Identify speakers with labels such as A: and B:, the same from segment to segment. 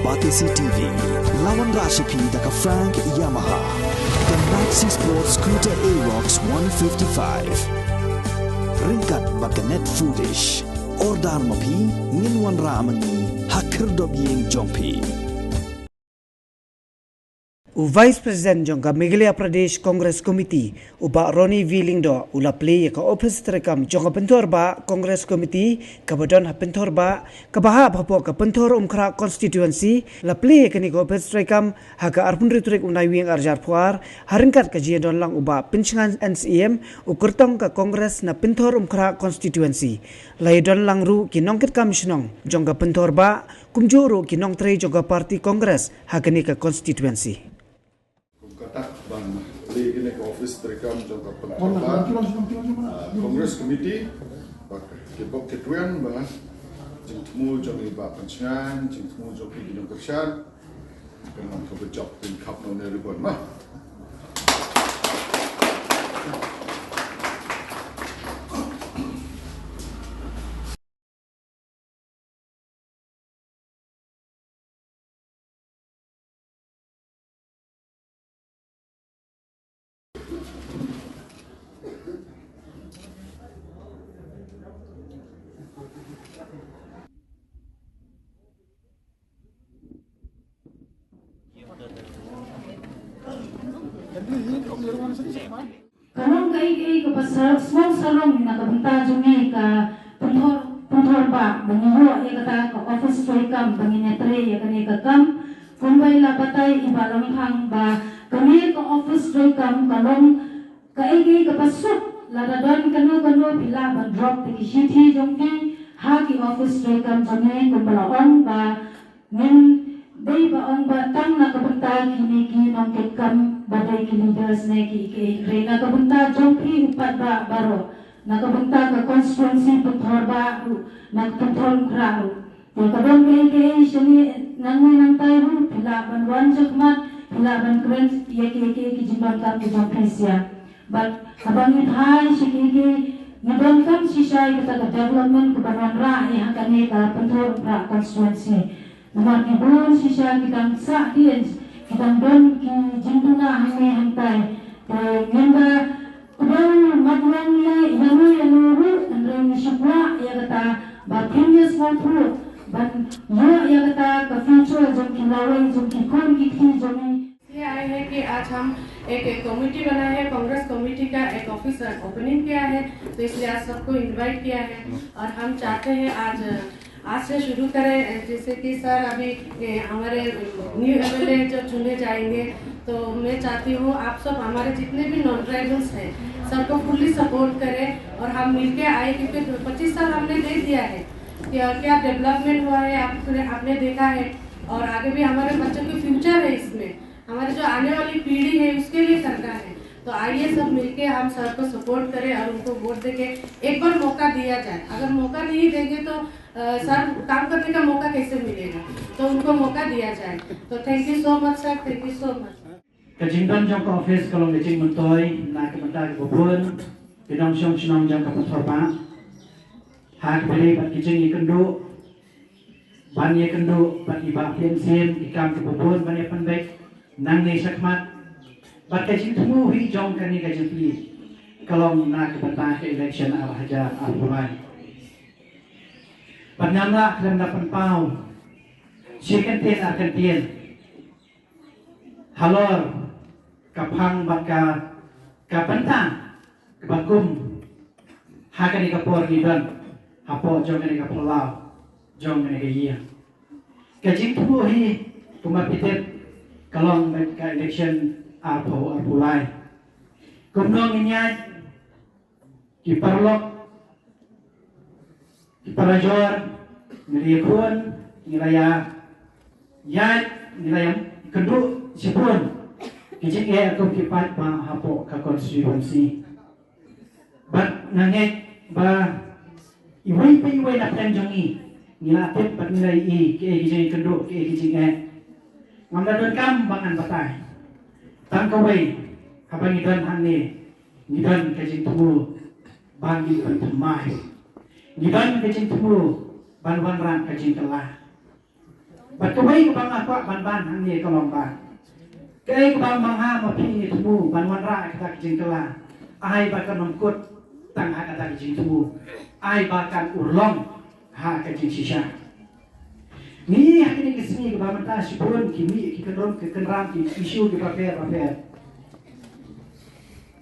A: Batisi TV, lawan Rashipi daka Frank Yamaha, the Maxi Sports Scooter Arox 155. Ringkat bakanet foodish, ordar mapi, nginwan ramani, hakir dobyeng jongpi.
B: Vice President Jong Meghalaya Pradesh Congress Committee uba Roni Vilingdo ula Plie ka Ophis terekam Jong Pynthor ba Congress Committee kabadon Pynthor ba kabaha bhapo ka Pynthor umkhra constituency la Plie kani ka Ophis terekam haga arpun riturik unai wing arjar puar haringkat ka jiadon lang uba pinchangan NCM ukurtong ka Congress na Pynthor umkhra constituency laidon lang ru kinongkit kamishnong Jong Pynthor ba kumjuru kinong tre Jong Party Congress hagani ka constituency
C: katak bang Plie kini ke Ophis terekam jangka pentoran Congress Committee bak kebok ketuan bang jengtemu jang iba penchangan jengtemu jang pidin kerjaan dengan kebejak tim kap nona ribuan mah.
D: Karong kay kapasal small salon na kabunta jungi ka Pynthor ba bangiho ya kata ka Ophis terekam banginetre ya kani ka kam kumbay labatay ibalang hang ba kami ka Ophis terekam kalong kay kapasok ladadon kanu pila ba drop ti city jongpi hagi Ophis terekam jungi kumbalaon ba ngin day ba ang batang nakabunta kini kinong kam badai ki leaders ne ki rena kabunta jongpi upat ba baro nakabunta ka constituency Pynthor ba nagpentol krao ya kadon kay shani nangmi nang tayo pila banwan jakmat pila ban kren ki jiban kam ki jongpi sia but habang hai shiki ngidon kam sisay kita development ku banwan ra ya kani ka Pynthor ra constituency naman ibon sisya kitang sa diyan kitang don ki jinduna hangi hantay ngenda kudaw madlang ya yanuru andreng shukwa ya kata bakinya small fruit ban ya kata ka future jom kilawai jom kikon kiti jomi
E: ये आए हैं कि आज हम एक कमेटी बनाए हैं कांग्रेस कमेटी का एक ऑफिस ओपनिंग किया है तो इसलिए आज सबको इनवाइट किया है और हम चाहते हैं आज से शुरू करें जैसे कि सर अभी हमारे न्यू एमएलए जो चुने जाएंगे तो मैं चाहती हूँ आप सब हमारे जितने भी नॉन ट्राइबल्स हैं सबको फुल्ली सपोर्ट करें और हम मिलके आए क्योंकि 25 साल हमने दे दिया है क्या डेवलपमेंट हुआ है आपने देखा है और आगे भी हमारे बच्चों की फ्यूचर है इसमें हमारे जो आने वाली पीढ़ी है उसके लिए करना है तो आइए सब मिलके हम सर को सपोर्ट करें और उनको वोट देके एक बार मौका दिया जाए अगर मौका नहीं देंगे तो सर काम करने का मौका कैसे मिलेगा तो उनको मौका दिया जाए तो thank you so much sir thank you so much
F: Kajingdan jang ka Ophis kalau ngecing mentoy nak kementar kubun pinong syong syong jang ka Pynthor ba hak beli bat kijing ikendu ban ikendu bat iba pensin ikam kubun ban ipenbek nang ni sakmat bat kajing temu hi jong kani kajing Plie kalau nak kementar ke election al hajar al Plie bat nyamla kena penpau sikan tien akan tien halor kapang baka kapentang kebakum hakani kapor gidan hapo jong kani kapolau jong kani kaya kajing tuh hi kumapitet kalong ka election arpo Plie kumnong inyay kiparlok kiparajor ngirikun ngiraya yat ngiraya kedua sipun kijing aku kipat ba hapo ka constituency bat nangek ba iway na plan jongi nilapit pat nilay kijing kedua kijing ngamdadon kam bangan batay tangkaway habang idan hangi ngidan kijing tumu bagi pentemai ngidan kijing tumu banwan ran kijing telah บัดก็ไว้กับบางอากว่าบ้านทางนี้ก็ลองบ้านก็ไอ้กับบางห้ามาพี่ทมูบันวันร่ากระตากจิงกลาไอ้บากันนมกดตั้งหากระตากจิงทมูไอ้บากันอุรล้อมหากระจิงชิชานี่hak ini kesini ke bamanta sipun kimi kikenron kekenram ki isu ke paper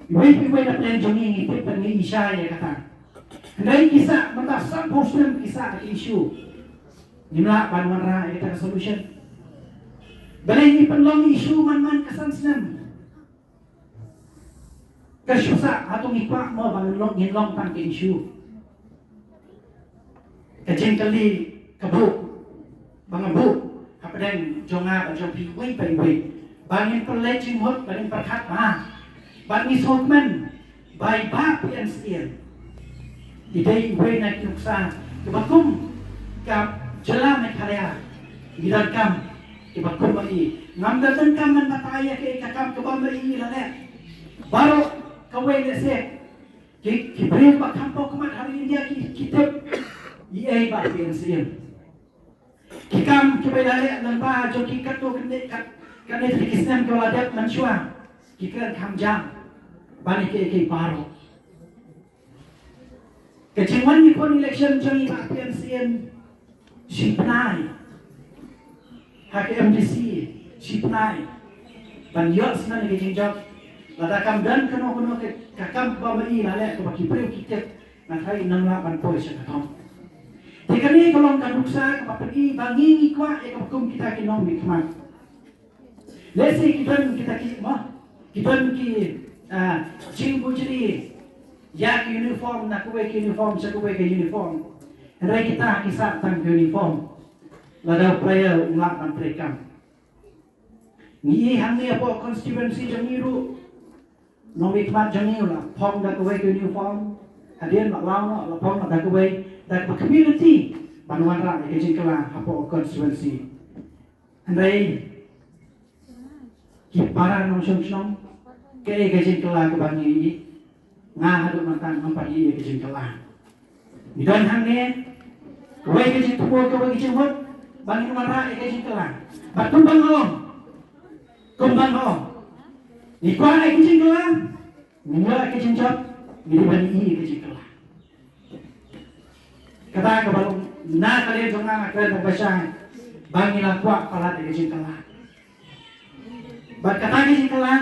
F: Ibu nak plan Jong ini tipe ni isya ya kata. Dari kisah mata sab hostem kisah isu. Nimla banwara kita solution. Balai ni penlong isu man kesan senam. Kesusah atau ngikwa mau bangun nginlong tan ke isu. Kejeng kali kebuk bangabuk apa dan jonga bajong pi wei bangin perlecing hot bangin perkat bagi sokmen by bab yang sekian idai wei nak nuksa kebakum kap jalan karya bidakam kebakum bagi ngamdatan kam man mataya ke kakam kebam beri lale baru kawai lesek kibrin bakam pokmat hari dia kitab iai bab yang sekian kikam kebelale dan ba jo kikat to kene kisnam koladat mansua kikat kamjam bani ke paro kecewaan ni pun election joni ba PNCN sipnai hak MDC sipnai ban yo sna ni jinjok lada kam dan kono ke kakam ba mai lale ko baki preu kiket na thai namla ban poi sa katom tikani kolong kaduksa ka pagi bangi ni kwa e ka kum kita kinong mikmat lesi kitan kita ki ma kitan ki Jing bujri yak uniform nak kuwe uniform sa kuwe ke uniform rai kita kisah tang uniform lada player ulak dan prekam ni hang ni apa constituency jamiru nomik mat jamiru la pong da kuwe uniform hadian mak law la pong da kuwe da community banwan ra ke jingkala apa constituency andai ki para nom som kaya kajin kelah ke bangi ini ngah hadut mantan nampak ini kajin kelah dan hang ni kawai kajin tubuh kawai kajin hot bangi marah kajin kelah batumbang om kumbang om ni kuah kajin kelah mula kajin jop ni bangi ini kajin kelah kata kebalong na kalian jangan kalian membaca bangi lah kuah palat kajin kelah bat kata kajin kelah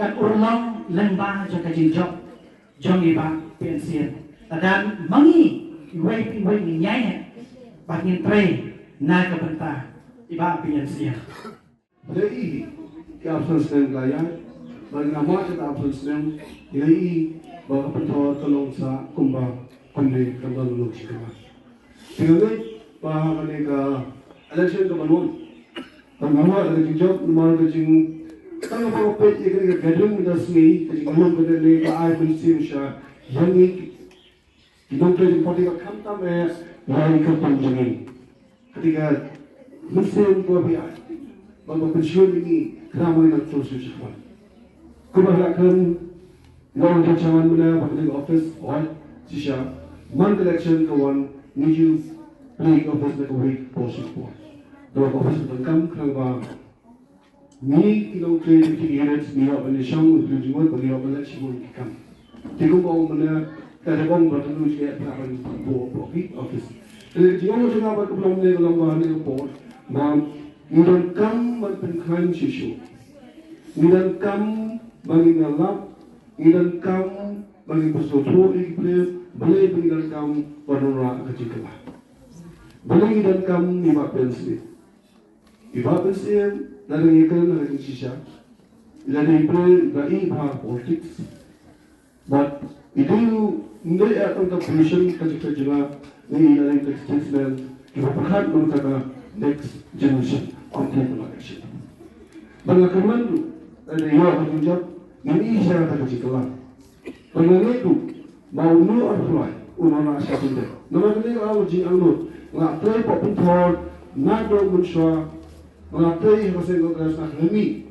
F: kan urlong lembah jaka jinjok jong iba pensiun dan mangi iwai ni nyai bangin tre na ka benta iba pensiun
G: dei ke options nem laya bang nama kita options nem dei ba Pynthor tolong sa kumba kunde kambal lu chikama tinggal ba mane ka election ka banun bang nama ka jinjok numar ka jing Tang apa pet ikan gadung kita sini, jadi kalau kita ni baai bersih macam yang ni, kita tu politik kamtam lari ke penjengin. Ketika bersih tu biar, bahawa pensiun ini ramai nak terus berjalan. Kebanyakan orang kacauan mana pada Ophis, or sisa, man election kawan niju Plie Ophis nak week posisi kuat. Dua Ophis berkam kerana ni kita kerja di unit ni apa ni Jong itu juga bagi apa nak sibuk kita. Tiga orang mana ada orang bertemu juga pelayan Plie Ophis. Jadi jika orang juga berkeluar ni kalau bahan ni report, mam ni dan kam berpengaruh sisu, ni dan kam bagi ngalap, ni dan kam bagi bersoto ikut boleh bagi dan kam bernora kecil. Boleh dan kam ni pensiun. Iba pensiun dari ikan dari sisa, dari dari politics, but itu ni akan terpilih kerja ni dari statement kita berhad untuk next generation of election. Bagaimana tu dari yang berjumpa ini saya kata cikalah. Bagaimana tu mau nu apply unana asapnya. Nama kini kalau jika nu nak try Pynthor nak dong muncul mengatai hasil kongres nak lemi,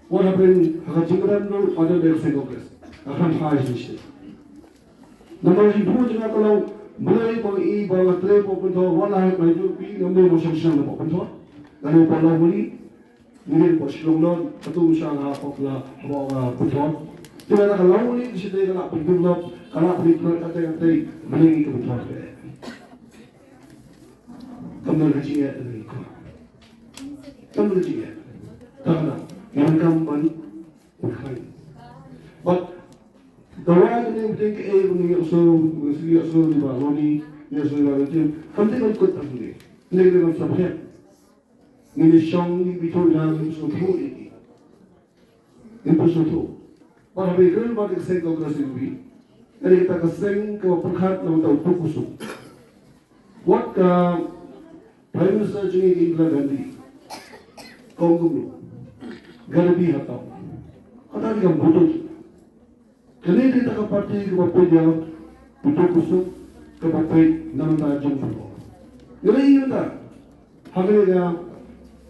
G: walaupun hasil jingkran tu ada dari hasil kongres akan high issue. Nombor itu juga kalau mulai bagi mengatai Pynthor, walau maju pi nombor macam macam Pynthor, Kalau pola muli, ini bos long satu misalnya apa Pynthor. Jadi kalau muli di situ kalau Pynthor, kalau Pynthor kata beli ke Pynthor. Kamu kerja ni, kamu kerja, karena yang kamu bukan. But the one yang think ni so di bawah ni so di bawah tu, kamu tak ikut tak ni. Ni kita sampai. Ni Jong ni betul dalam suatu ini. Itu suatu. Orang berikut bagai saya kau kasih lebih. Jadi kita kasih kau perkhidmat nama tahu fokus. What Prime Minister Jong Indira Gandhi kau guru garbi hatau. Kata dia bodoh. Kali kita ke parti ke bapa dia fokus ke bapa nama tahu Jong. Jadi ini tak. Hamil dia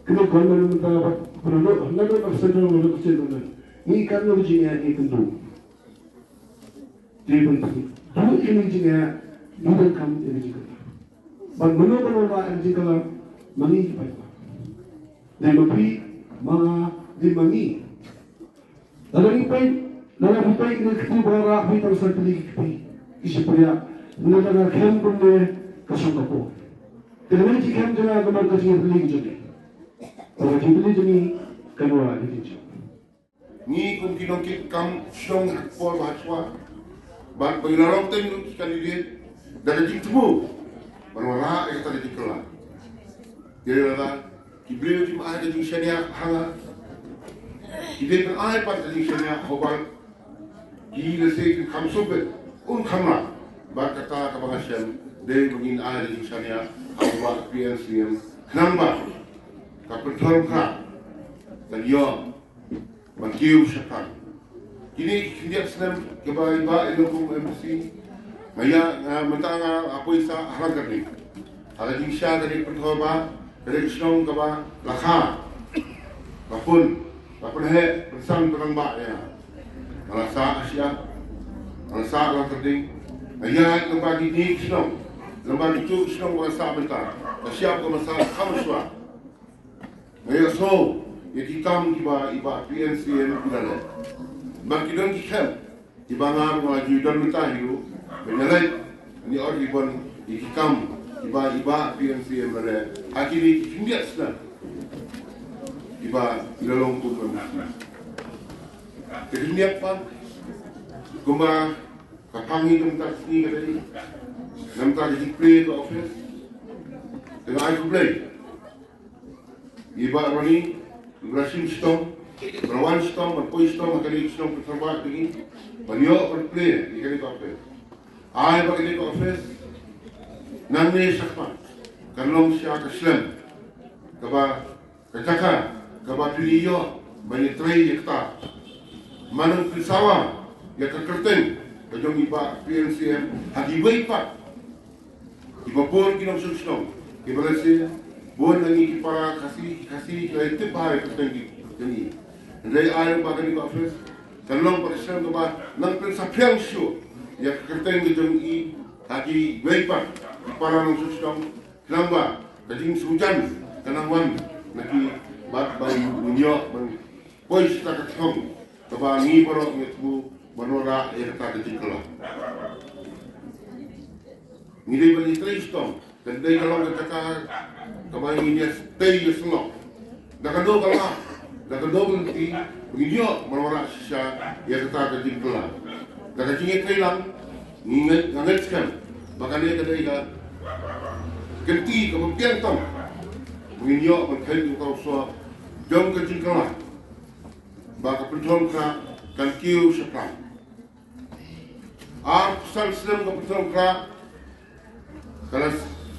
G: kena government minta nak central nak kecil tu. Ni kan nak jinya ni tentu. Jadi penting. Dulu ini jinya bukan kamu ini jinya. Bang mana kalau orang jinya kalau mangi apa? Tapi mana di mangi. Dalam apa ini kita berharap kita harus terpilih. Isi pria. Mana nak kem pun kasut apa. Kerana jika kem jangan kemar kasih terpilih jadi. Kalau kita jadi kedua itu.
H: Ni kumkinong kam Jong por bahwa bang penginarong ten kandidat dari jitu berwala yang tadi dikelar. Jadi ada kibrio jim ada di sana hanga. Kibrio kan ada pada di sana hobal. Gila sih kam sobe kamera berkata kebahagiaan dari begini ada di sana awak PNCM kenapa? Pynthor dan Jong Magiu Shapan. Kini dia senam kebaikan elok MC. Maya mentang apa isa harga ni. Ada jinsya dari Pynthor dari Jong kaba lakha. Kapun he bersam terang ya. Malasa Asia. Malasa lang terding. Maya lembagi ni Jong. Lembagi tu Jong malasa bentar. Siap ke masalah kamuswa. Maya so, jadi kamu iba PNCM tidak. Bagi dong kita, iba ngar maju dan mentahiru, menyalai ni orang ibon ikam iba PNCM ada. Akhirnya kita sudah iba dalam pun mesti. Jadi ni apa? Gumba kapangi nampak ni kali, nampak di Plie ke Ophis, dengan aku Plie. Iba Roni, Ibrahim Stone, Rawan Stone, Poi Stone, kali Stone terbaik lagi. Banyak berplay di kali Ophis. Ay bagi Ophis, nangis sakman. Kalau siapa keslam, kaba kacaka, kaba pilih banyak tray yakta. Manang pisawa, ya kerten, kajong iba PNCM hagi waipat. Iba pun kinam susnong, iba lagi. Buat lagi para kasih itu bahaya tertinggi ini. Dari ayam bagai di Ophis, kalau persen tu bah, nampak sampai show, ya tertinggi jom i lagi berapa para manusia sedang kenapa? Kajing hujan, kenangan lagi bat bang minyak bang pois tak ketong, sebab ni baru itu menora yang tak dikelar. Ni dia beli tristom. Dan dia kalau kata kemarin ini stay selok. Dah kedua berhenti begini merawat sisa yang kata keting kelar. Dah kecingnya kehilang ingat sekali. Bahkan dia kata dia ganti kemudian tom begini menghenti kau so Jong keting kelar. Bahkan Pynthor kan kiu sepang. Pesan Islam ke Pynthor kalau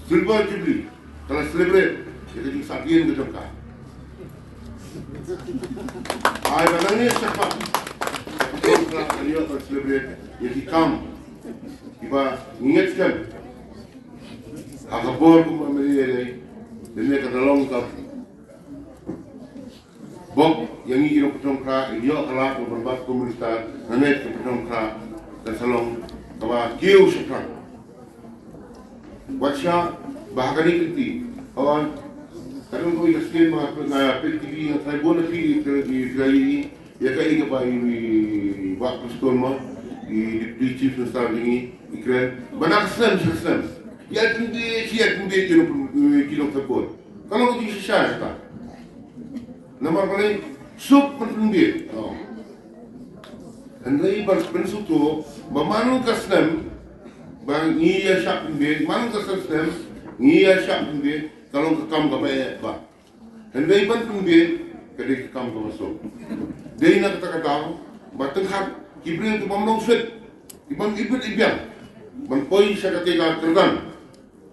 H: Silver Jubilee, kalau celebrate, kita jadi sakian ke Jongka. Ayah kadangnya siapa? Jongka dia akan celebrate, jadi kam, iba ingatkan. Agak bor pun memilih ini kata longkap. Bob yang ini kita Jongka, dia kelak berbat komunitas, nanek ke Jongka dan salong, kaba kiu sepang. Wajah bahkan ini, orang Kalau kau ikat sekian mengapa PTV yang saya buat lagi di kali ya kali ke pai di waktu sekolah mah di chief minister ini ikran banyak sen ya tinggi kilo terbot kalau kau jadi syah tak nomor kali sup pentinggi andai berbentuk tu memanu kasnem bang iya syak pentinggi manu kasnem iya syak pentinggi kalau kekam kapai ba andai pentinggi kadang kekam kamasuk dia nak kata batenghat kibrin tu mamlong sweat ibang ibut ibiang mempoi saya kata terdan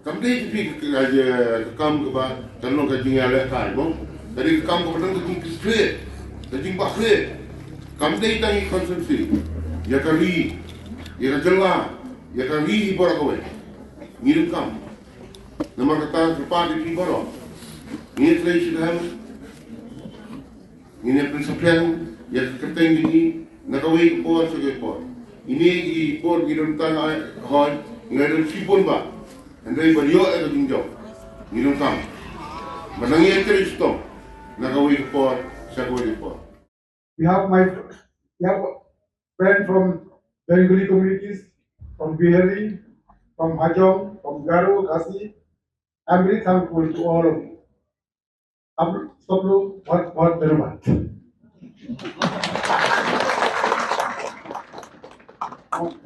H: kamde tipi aja kekam ke ba tanong ka jinga le kai bong dari kekam ke padang ke straight ke jingba straight kamde tangi konsumsi ya kali ya jela ya kali bora kowe ngirim kam nama kata sepa di boro ni trai sidham ini prinsipnya ya kerteng ini nakawai por sebagai por ini di por di rentang hon ngadon sipon ba andai bariyo ada jinjo ngirum kam manangi kristo nakawai por sebagai por.
G: We have friend from Bengali communities, from Bihari, from Hajong, from Garo, Kasi. I'm very thankful to all of you. अब सब लोग बहुत धन्यवाद।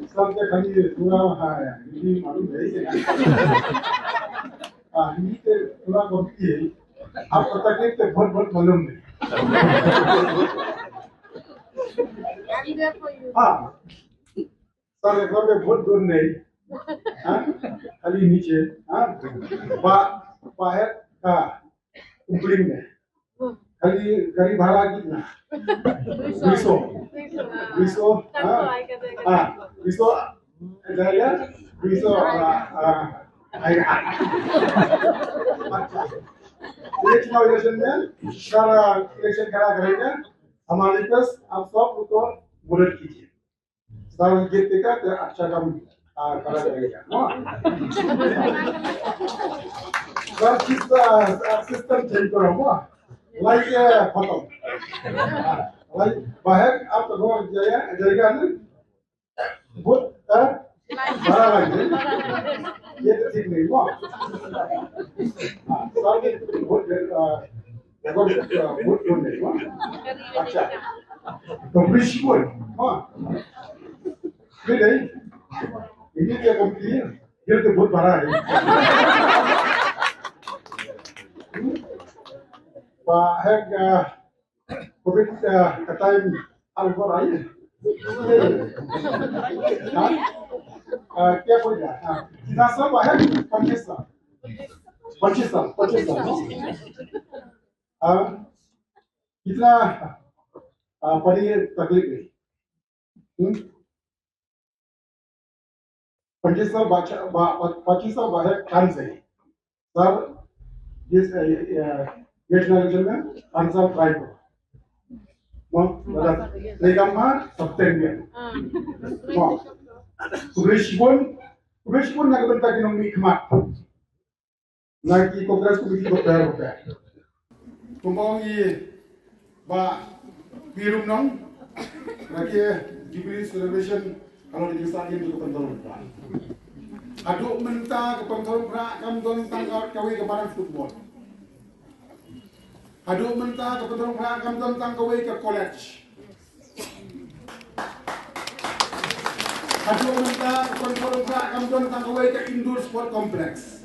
G: इस्लाम के खाली थोड़ा है हिंदी मालूम है हिंदी के थोड़ा कॉम्प्ली है आपको तकलीफ के बहुत मालूम है हाँ सर एक बार में बहुत दूर नहीं हाँ खाली नीचे हाँ बाहर का उम्पलिंग में खाली गाड़ी भाड़ा कितना 200 हाँ 200 जाएगा 200 आएगा ये चुनाव इलेक्शन में सारा इलेक्शन करा करेंगे हमारे पास आप सब को मदद कीजिए सारा जीतने का अच्छा काम करा करेगा सिस्टम चेंज करो लाइक खत्म लाइक बाहर आप तो जाएगा ना बहुत बड़ा लाइक ये तो ठीक नहीं हुआ सारे बहुत नहीं हुआ अच्छा तो प्रिंसिपल हाँ फिर नहीं ini dia komplit dia tu बहुत बड़ा है Pak COVID katain alfor आई क्या कोई ना kita सब है Pakistan कितना बड़ी तकलीफ है Pakistan बाहर खान से सर जिस नेशनल इलेक्शन में आंसर ट्राई करो लेकिन September Kubishpun nak bentak ekonomi kemat lagi kongres komisi berbayar kumbangi ba birum nong lagi Jubilee celebration kalau di desa ini juga Pynthor aduk mentah ke Pynthor kam don tangkap kawi ke barang football aduk mentah ke Pynthor kam don tangkap kawi ke college aduk mentah ke Pynthor kam don tangkap kawi ke indoor sport complex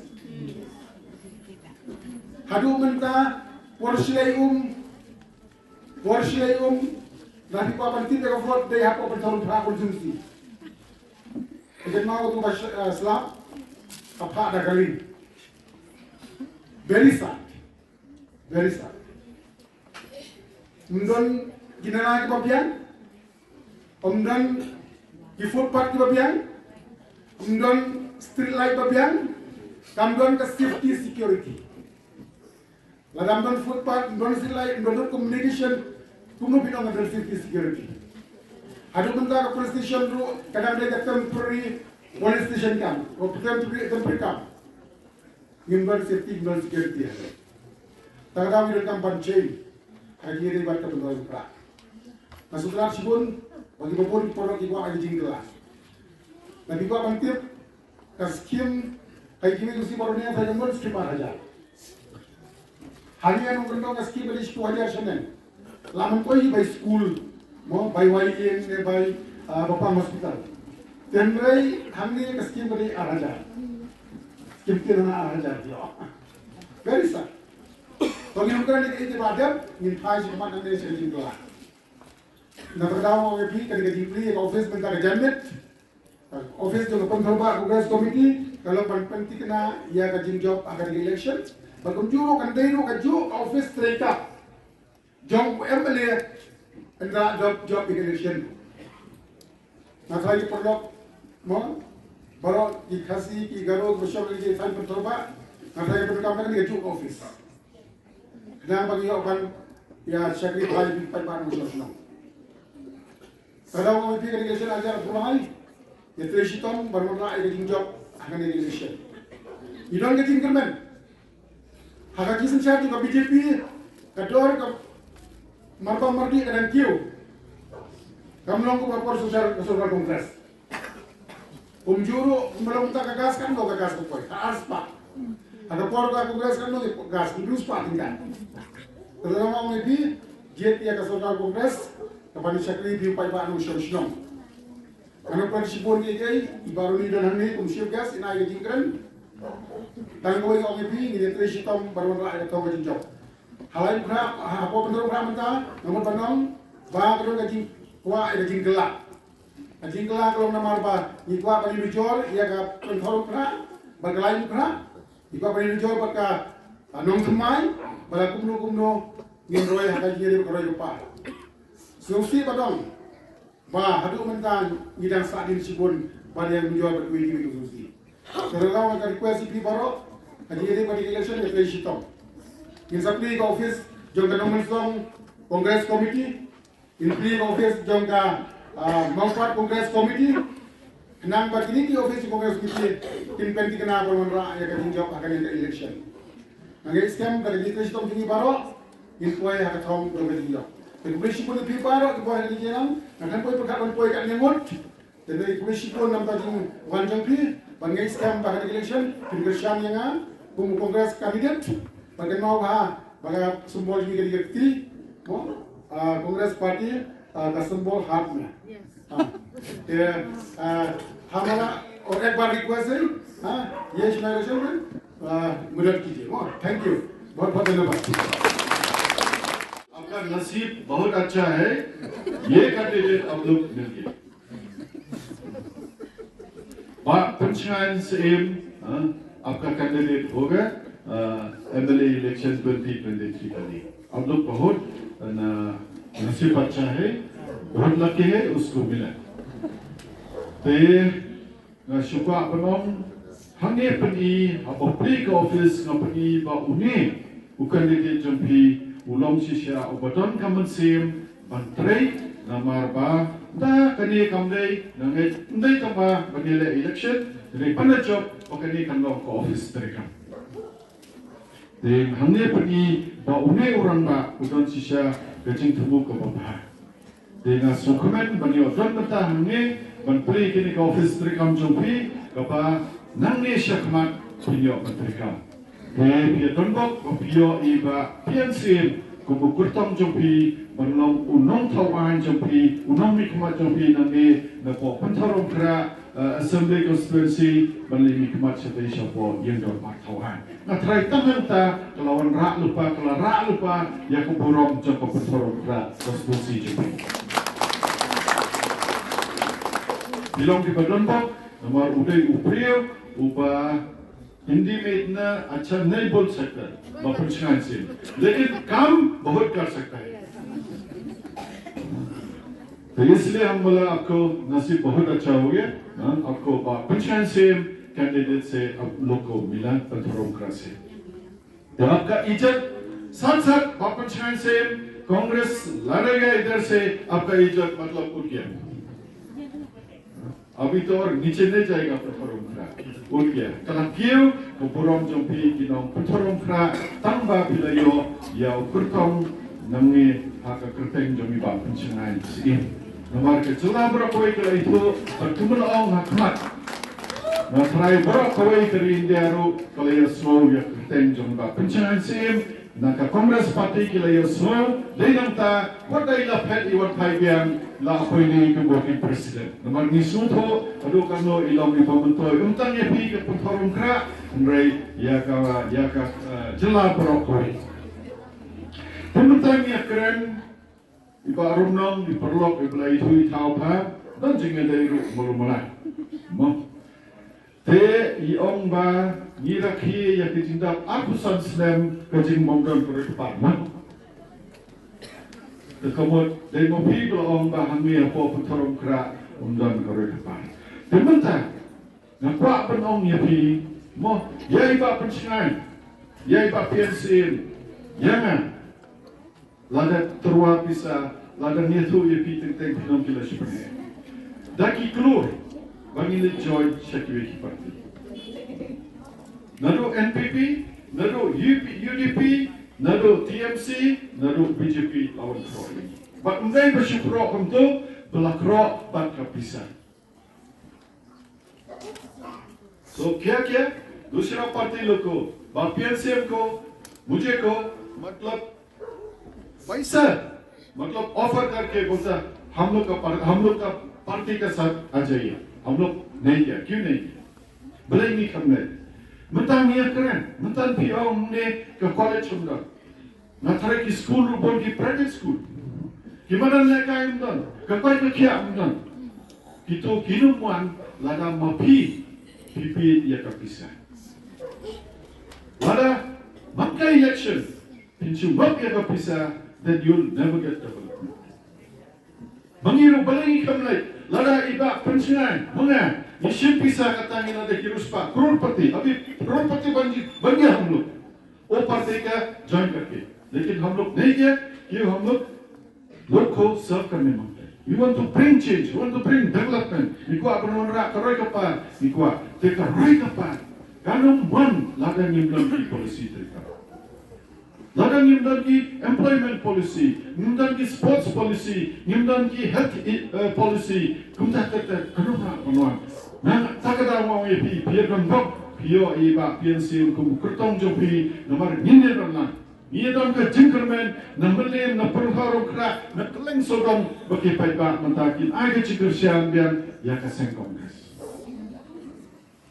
G: aduk mentah Warshlayum nanti papan tidak ke float day apa Pynthor konsumsi Ikan mau tu Islam apa ada kali very sad Mundon ginana ke papian Mundon di footpath ke papian Mundon street light papian Kamdon ke safety security Ladamdon footpath Mundon street light Mundon communication Tunggu bidang ada safety security Ada benda ke police station tu kadang ada temporary police station kan, atau temporary camp. Member safety, member security ada.
I: Tanggapi dengan pancing, kaki ini buat kebetulan berat. Masuk kelas pun, bagi pun produk ibu ada jingkla. Nabi gua bantir, kaskim, kaki ini mesti barunya saya jemput sekitar aja. Hari yang mungkin kaskim beri 10,000 senen. Laman koi by school, mau by YN, by Bapak hospital. Tenrai hamni kaskim beri araja. Skim kira na araja dia. Very sad. Bagi mungkin ini badan, ini Plie cuma nanti saya jingkla. Nah pertama orang Plie ketika di Plie Ophis minta kejamet, Ophis juga penghormat Congress Committee kalau penting kena ia kajing job agar di election, bagum juru kan dairu kaju Ophis terika, Jong MLA anda job di election. Nah saya perlu mau baru dikasih di garut bersama lagi saya penghormat, nah saya perlu kamu kan kaju Ophis. Kenapa bagi orang ya syakri Plie di Pynthor nasional. Kalau orang pikir election ajar Plie, ya tersitom bermula election job akan election. Idon keting kerman. Hak kisah cari ke BJP, kador ke marpa mardi dan kiu. Kamlong ke bapor sosial kongres. Juru melong tak gas kan kau gas kau, harus pak. Ada por ka kongres kan no gas terus pak tinggal. Kalau orang lebih jet ya ke sosial kongres, kapan syakri di Pynthor nasional. Karena prinsipun ni kai ibaru ni dan ni siap gas ina ke jingkran. Tanggung orang lebih ni terisi tom baru nak tahu ke jingkran. Halai berapa apa benar berapa mentah, nomor penong, bah kalau ke jing kuah ke jingkela. Jingkela kalau nama apa, ni kuah bagi bijor, ia ke Pynthor berapa, berkelai berapa. Iba beri jual baka nong semai, bala kumno ngin roy haka jiri roy lupa. Susi badong, bah hadu mentan ngidang sadin sibun pada yang menjual berkuih itu susi. Terlalu akan request ipi baru, jiri pada election ya play shitong. In sapli ke Ophis jong ka nomor song Congress Committee, in pli ke Ophis jong ka Mangfat Congress Committee. Nang begini di Ophis Congress Committee tim penti kena bermenra ya kan jawab akan yang election. Nanti scam dari itu sistem tinggi baru, info yang akan tahu berapa jauh. Tapi polisi pun lebih baru, info yang dikenal, akan boleh perkara info yang nyamut. Dan dari polisi pun nampak jeng wanjang pi, bangai scam bahkan election, penggersian yang kumu Congress kandidat, bagai mau bagai simbol ini kerti, Congress Party, simbol heartnya. हमारा और एक बार रिक्वेस्ट है हाँ ये जनरेशन में मदद कीजिए thank you बहुत बहुत धन्यवाद
C: आपका नसीब बहुत अच्छा है ये कैंडिडेट अब लोग मिल गए पंचायत से आपका कैंडिडेट होगा एमएलए इलेक्शन 2023 का लिए अब लोग बहुत नसीब अच्छा है बहुत लकी है उसको मिला ते syukur penom hange peni apa Plie ke Ophis ngapeni ba une bukan dia jumpi ulong sisya obaton kamen sim bantrei namar ba da kani kamdei nangai ndai kama banile election dari pana job pakani kanlong ke Ophis mereka te hange peni ba une orang ba udon sisya gajing tubuh ke bawah dengan sukumen bani odon mata hange ban Plie kini ke Ophis terikam jumpi kapa nangne syakmat pinyo terikam pia tonbok pio iba piansim kubu kurtong jumpi banlong unong tawan jumpi unong mikmat jumpi nange napo Pynthor kra assembly constituency banli mikmat setai syapo yang dor mak tawan na trai tangan ta kelawan rak lupa ya kuburong jumpa Pynthor kra constituency jumpi bilang di Badonbok, nomor uday upriyo, uba hindi में इतना अच्छा नहीं बोल सकता पंचायत से, लेकिन काम बहुत कर सकता है। तो इसलिए हम बोला आपको नसीब बहुत अच्छा हो गया, आपको पंचायत से कैंडिडेट से आप लोग को मिला Pynthor से। तो आपका इज्जत साथ साथ पंचायत से कांग्रेस लड़ेगा इधर से आपका इज्जत मतलब उठ गया। अभी तो और नीचे नहीं जाएगा Pynthor उठ गया। kalau kiu kuburom jompi kinong Pynthor tangba pilayo ya ukurtong nangi haka kerteng jomi ba pencengai sini nomor kecela berapa itu pertemuan hakmat na try berapa itu Indiaru kalau ya slow ya kerteng jomi ba pencengai sim naka Kongres Parti kila ya slow dengan ta wadai la pet iwan paibian la appointee ke working president nomor ni suto aduh kano ilong ni pembentoy untang ya pi ke pentorum kra ndrai ya ka jela berapa Pembentan yang keren, iba rumnong diperlok iba itu tahu apa dan jangan dari mulai. Mo, te iong ba ngirakhi yang dicinta aku sansnem kajing monggon perempuan. Mo, kemudian dari mobil iong ba hangi apa putarong kera undan perempuan. Pembentan, ngapa penong nyapi? Mo, ya iba pencengai, ya iba pensil, jangan. Lada terwa bisa, lada nyetu ye pi teng pinom kila sebenarnya. Daki keluar, bagi le join sekui parti. Nado NPP, nado UDP, nado TMC, nado BJP lawan kerok. Bat undai bersyukur untuk belah kerok bat kapisa. So kia, दूसरा पार्टी लोग को, बापियन को, मुझे को, मतलब पैसा मतलब ऑफर करके बोलता हम लोग का पार्टी के साथ आ जाइए हम लोग नहीं किया क्यों नहीं किया भले ही नहीं करने mentang niat keren mentang pion ne ke college umdan na thare ki school bon ki private school gimana mereka umdan ke pai ke kia umdan kita kinuman lada mapi pipi ya kapisa lada maka election pinchu mak ya kapisa then you'll never get development. Mengiru balengi kamlai, lada iba pensiunan, menga, isim pisah katangin ada kiruspa, crorepati, अभी crorepati बन गया हम लोग, वो पार्टी का ज्वाइन करके, लेकिन हम लोग नहीं किया, क्यों हम लोग को सर्व करने मांगते हैं. We want to bring change, we want to bring development. Ikut apa orang keroi kapan, ikut teka keroi kapan, kanong one lada nimdan ki policy teka. Lada nimdan ki employment policy, nimdan ki sports policy, nimdan ki health policy, kumta kata kenapa penuan. Nah, tak ada orang yang pi kan bok, pio iba PNC kum kertong jopi nomor ninde ramna. Ia dam ke jingkermen, nambalem na perharu kra, na keleng sodom bagi paiba mentakin ai ke cikersian bian ya ke sen kongres.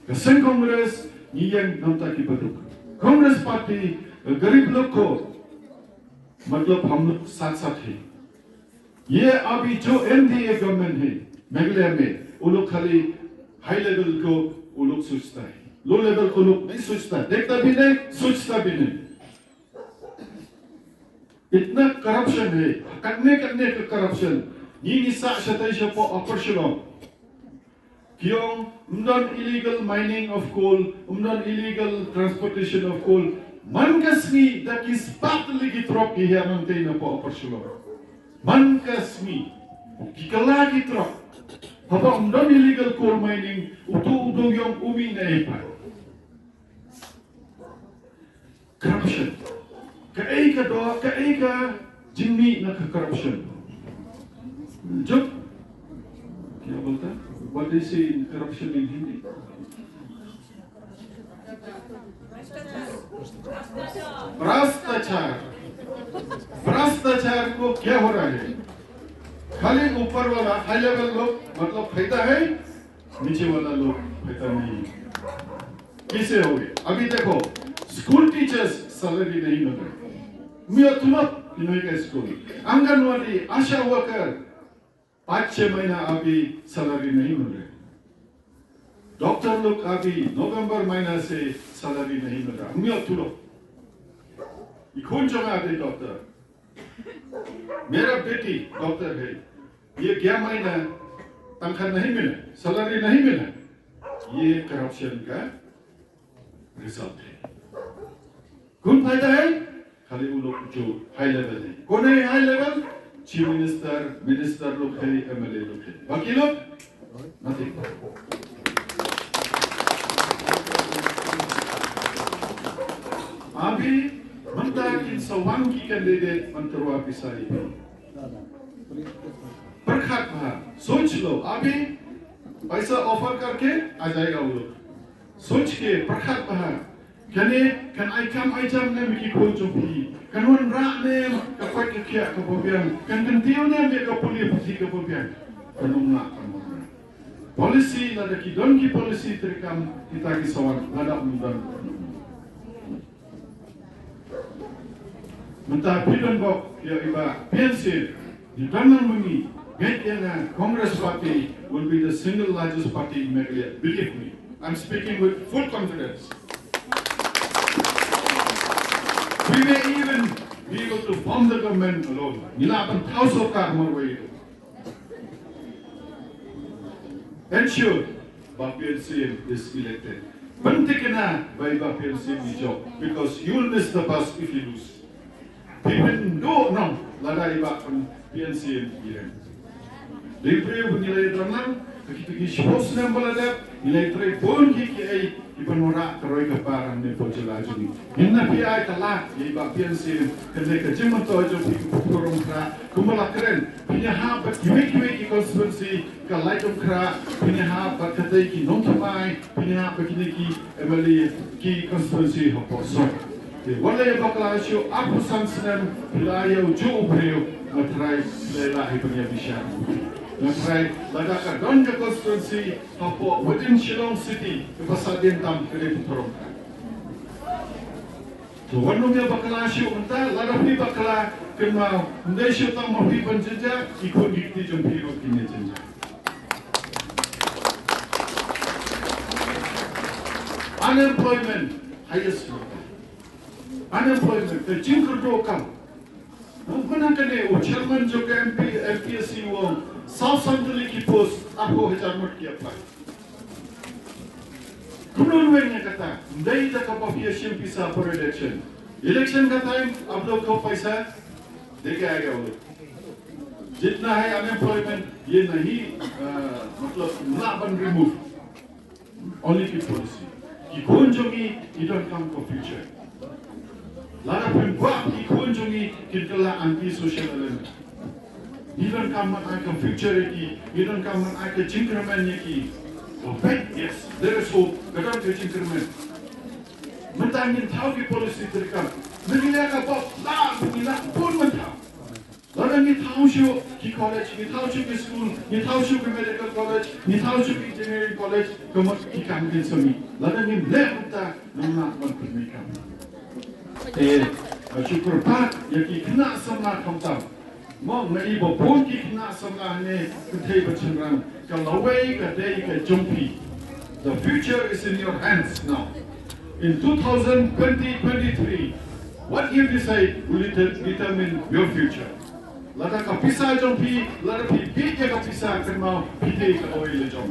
C: Ke sen kongres ni yang namtaki beduk. Kongres parti गरीब लोग को मतलब हम लोग साथ साथ हैं ये अभी जो एनडीए गवर्नमेंट है मेघालय में वो लोग खाली हाई लेवल को वो लोग सोचता है लो लेवल को लोग नहीं सोचता देखता भी नहीं सोचता भी नहीं इतना करप्शन है करने का करप्शन ये निशा शताई शपो ऑपरेशनल क्यों illegal mining of coal illegal transportation of coal Mankasmi that is partly gitrok here maintain a operational. Mankasmi, Kikala gitrok. Papa illegal coal mining, utu yung umi na ipa. Corruption. Kaika jimmi na corruption. Job. Kaya bolta? What do you say in corruption in Hindi? भ्रष्टाचार को क्या हो रहा है खाली ऊपर वाला high level लोग मतलब फायदा है नीचे वाला लोग फायदा नहीं किसे हो गए अभी देखो स्कूल टीचर्स सैलरी नहीं मिल रहे मैं तुरंत इनका स्कूल आंगनवाड़ी आशा वर्कर 5-6 महीना अभी सैलरी नहीं मिल रहे डॉक्टर लोग अभी नवंबर महीना से सैलरी नहीं मिल रहा मैं तुरंत कौन जगह आते डॉक्टर मेरा बेटी डॉक्टर है ये क्या महीना तनख्वाह नहीं मिला सैलरी नहीं मिला ये करप्शन का रिजल्ट है कौन फायदा है खाली वो लोग जो हाई लेवल है कौन है हाई लेवल चीफ मिनिस्टर लोग है एमएलए लोग है बाकी लोग नथिंग अभी मनता कि in sawang की कैंडिडेट मंत्रवा पिसाई प्रखर था सोच लो अभी पैसा ऑफर करके आ जाएगा वो लोग सोच के प्रखर था कने kan item ne miki ko jopi kan wan ra ne ka kwat ke kia ka bobian kan tiu ne me ka puli putih ka bobian kan na kan policy la da ki don ki policy terkam kita ki sawan la da mundan mentah pidon bok ya iba pensil di dalam mengi get yang Congress party will be the single largest party in Meghalaya. Believe me, I'm speaking with full confidence. We may even be able to form the government alone. Nila akan tahu sokar marwai itu. Ensure Bapian Sim is elected. Pentingnya by Bapian Sim di job because you will miss the bus if you lose. People don't know lada iba Bapian Sim here. Dipre nilai terang, kita suppose nambah ada nilai tray pun kita ipanora teroi keparan ni pojala juni. Inna piai kalah iba Bapian Sim kerja kerja mentojo kurung kera kumala keren punya hak kiwe ki konstitusi kalai jom kera punya hak berkata ki non tamai punya hak begini ki emali ki konstitusi hoposo. Walai bakal asyo aku sansen wilayah ujung ubreo matrai lelahi punya bishan. Matrai lada don ke konstitusi hopo within Shillong City ke Pasadena tam kere Pynthor. So wanu dia bakal asyo entah lada pi bakal kena ndai syo tam mapi penjeja ikut dikti jompi kini jenja. Unemployment highest rate. Unemployment the jingker do kam. Mana kene o chairman jo ke MPSC wo South Central ki post aku hajar mut ki apply. Kunun wen kata ndai da ka papiya shim pisa for election. Election का टाइम आप लोग को पैसा देके आएगा वो लोग जितना है अनएम्प्लॉयमेंट ये नहीं मतलब ना बन रिमूव only की पॉलिसी की कौन जोगी you don't come for future लाना फिर बाप की कौन जोगी किंतला anti social element you don't come on future की you don't come on increment की okay yes there is hope kadang ke increment mentangin tahu ki polisi terkam menilai apa lah menilai pun mentang lalu ni tahu syu ki college ni tahu syu ki school ni tahu syu ki medical college ni tahu syu ki engineering college kemudian ki kampen semi lalu ni leh kita nama berpemikiran syukur pak ya ki kena sama kamtam mau ngai bopun ki kena sama ne ketai bercenderang kalau wei kedai ke jompi the future is in your hands now. In 2023, what you decide will determine your future. Lada ka pisa jompi, lada pi bige ka pisa kerma pide ka oile jom.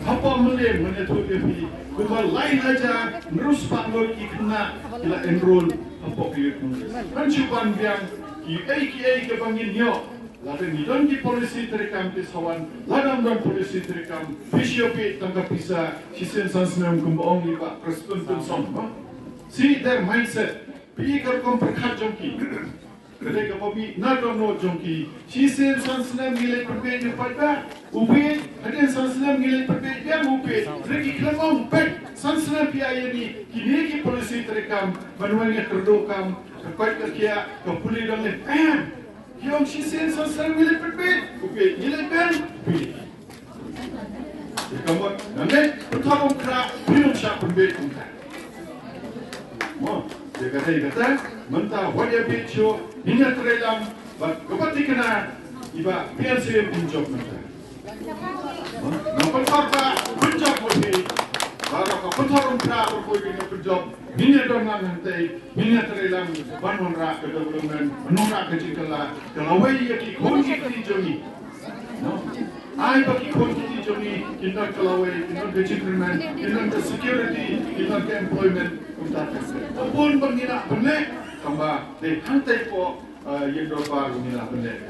C: Apa mele mene tu pi kuma lain aja nerus panggol ikna ila enroll apa pi Congress. Kan cuban biang ki ai ke bangin yo. Lada ni don ki polisi terekam ke sawan, lada don polisi terekam fisiopi tangka pisa sisen sansnam kumbaong liba presentun som. See their mindset. Pi kar kom perkhat jongki. Kedai ka papi na don no jongki. Sisen sansnam gile perbe ni pada. Upe ada sansnam gile perbe dia upe. Reki klamong pet sansnam pi ayani kini ki polisi terekam manualnya kerdokam kapat kerja kapuli don le Yang sisen sansar milik berbeda, upet milik ben, upet. Kamu nanti pertama kera minum syak berbeda kita. Mo, dia kata, mentah wajib bejo, ini terelam, but kepada kena iba biar saya pinjam mentah. Nampak apa pinjam boleh, baru kau pertama kera berkoi pinjam. Ini dongan nanti, ini terelam bangun rak ke development, menolak ke cikala. Kalau wei ki kunci ki jomi, ai bagi kunci ki jomi, kita kalau wei, kita ke increment, kita ke security, kita ke employment, kita ke. Pun pengira benek, kamba, deh hantai po yang dobar pengira benek.